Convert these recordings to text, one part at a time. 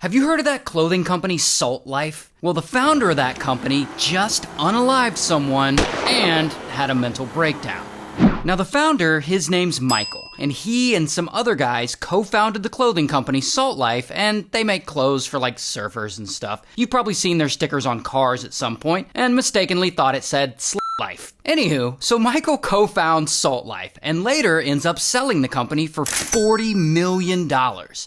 Have you heard of that clothing company, Salt Life? Well, the founder of that company just unalived someone and had a mental breakdown. Now, the founder, his name's Michael, and he and some other guys co-founded the clothing company Salt Life, and they make clothes for like surfers and stuff. You've probably seen their stickers on cars at some point and mistakenly thought it said Life. Anywho, so Michael co-founds Salt Life and later ends up selling the company for $40 million.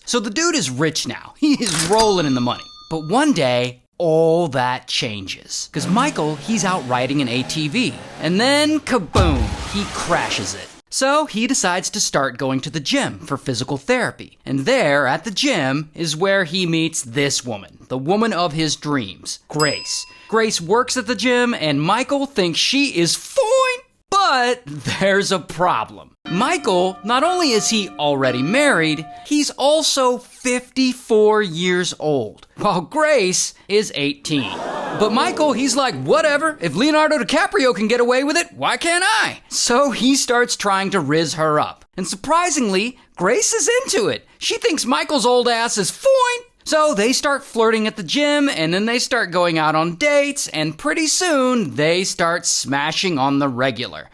So the dude is rich now. He is rolling in the money. But one day, all that changes. Because Michael, he's out riding an ATV. And then, kaboom, he crashes it. So he decides to start going to the gym for physical therapy. And there, at the gym, is where he meets this woman, the woman of his dreams, Grace. Grace works at the gym, and Michael thinks she is fine, but there's a problem. Michael, not only is he already married, he's also 54 years old, while Grace is 18. But Michael, he's like, whatever, if Leonardo DiCaprio can get away with it, why can't I? So he starts trying to rizz her up. And surprisingly, Grace is into it. She thinks Michael's old ass is fine. So they start flirting at the gym, and then they start going out on dates, and pretty soon they start smashing on the regular.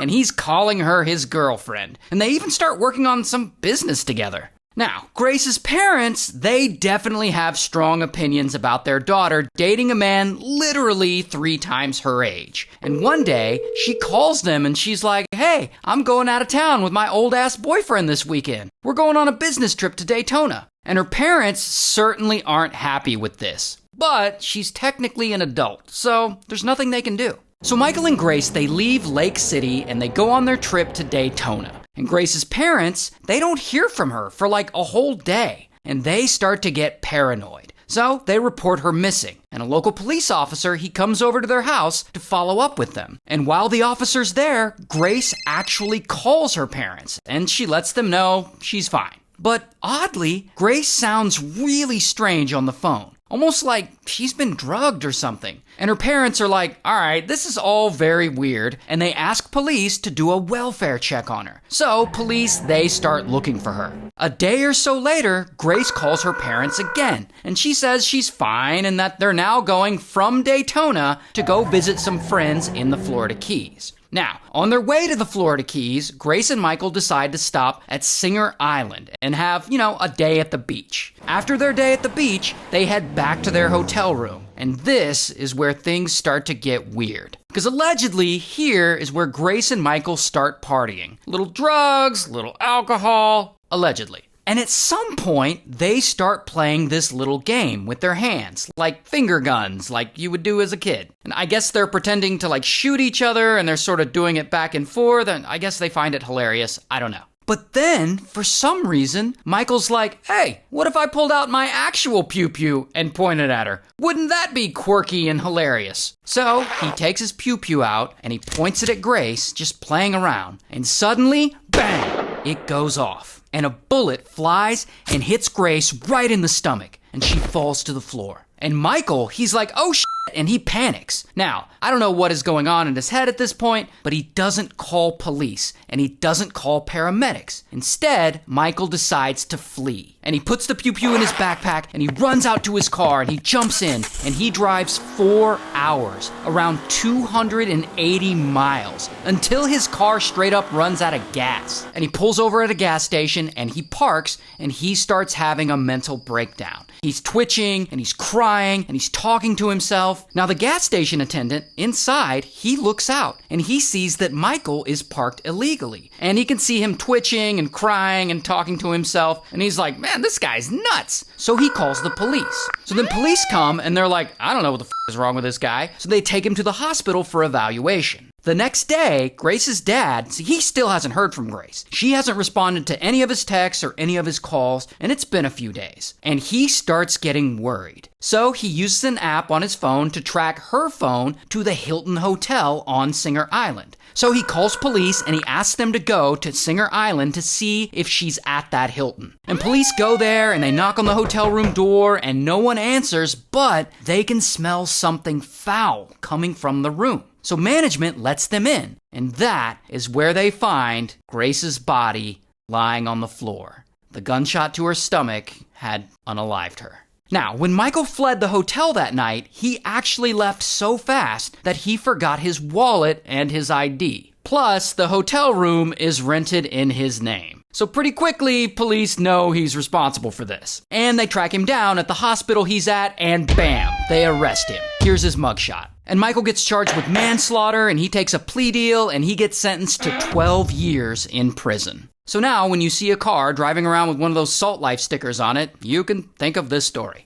And he's calling her his girlfriend, and they even start working on some business together. Now, Grace's parents, they definitely have strong opinions about their daughter dating a man literally 3 times her age. And one day, she calls them and she's like, hey, I'm going out of town with my old-ass boyfriend this weekend. We're going on a business trip to Daytona. And her parents certainly aren't happy with this. But she's technically an adult, so there's nothing they can do. So Michael and Grace, they leave Lake City and they go on their trip to Daytona. And Grace's parents, they don't hear from her for like a whole day. And they start to get paranoid. So they report her missing. And a local police officer, he comes over to their house to follow up with them. And while the officer's there, Grace actually calls her parents. And she lets them know she's fine. But oddly, Grace sounds really strange on the phone. Almost like she's been drugged or something. And her parents are like, all right, this is all very weird. And they ask police to do a welfare check on her. So police, they start looking for her. A day or so later, Grace calls her parents again. And she says she's fine and that they're now going from Daytona to go visit some friends in the Florida Keys. Now, on their way to the Florida Keys, Grace and Michael decide to stop at Singer Island and have, a day at the beach. After their day at the beach, they head back to their hotel room. And this is where things start to get weird. Because allegedly, here is where Grace and Michael start partying. Little drugs, little alcohol, allegedly. And at some point, they start playing this little game with their hands, like finger guns, like you would do as a kid. And I guess they're pretending to shoot each other, and they're sort of doing it back and forth, and I guess they find it hilarious. I don't know. But then, for some reason, Michael's like, hey, what if I pulled out my actual pew-pew and pointed at her? Wouldn't that be quirky and hilarious? So, he takes his pew-pew out, and he points it at Grace, just playing around. And suddenly, bang, it goes off. And a bullet flies and hits Grace right in the stomach, and she falls to the floor. And Michael, he's like, oh shit, and he panics. Now, I don't know what is going on in his head at this point, but he doesn't call police, and he doesn't call paramedics. Instead, Michael decides to flee. And he puts the pew-pew in his backpack, and he runs out to his car, and he jumps in, and he drives 4 hours, around 280 miles, until his car straight up runs out of gas. And he pulls over at a gas station, and he parks, and he starts having a mental breakdown. He's twitching, and he's crying, and he's talking to himself. Now, the gas station attendant, inside, he looks out, and he sees that Michael is parked illegally. And he can see him twitching and crying and talking to himself, and he's like, man, this guy's nuts. So he calls the police. So then police come, and they're like, I don't know what the is wrong with this guy. So they take him to the hospital for evaluation. The next day, Grace's dad, he still hasn't heard from Grace. She hasn't responded to any of his texts or any of his calls, and it's been a few days. And he starts getting worried. So he uses an app on his phone to track her phone to the Hilton Hotel on Singer Island. So he calls police and he asks them to go to Singer Island to see if she's at that Hilton. And police go there and they knock on the hotel room door and no one answers, but they can smell something foul coming from the room. So management lets them in, and that is where they find Grace's body lying on the floor. The gunshot to her stomach had unalived her. Now, when Michael fled the hotel that night, he actually left so fast that he forgot his wallet and his ID. Plus, the hotel room is rented in his name. So pretty quickly, police know he's responsible for this. And they track him down at the hospital he's at, and bam, they arrest him. Here's his mugshot. And Michael gets charged with manslaughter, and he takes a plea deal, and he gets sentenced to 12 years in prison. So now, when you see a car driving around with one of those Salt Life stickers on it, you can think of this story.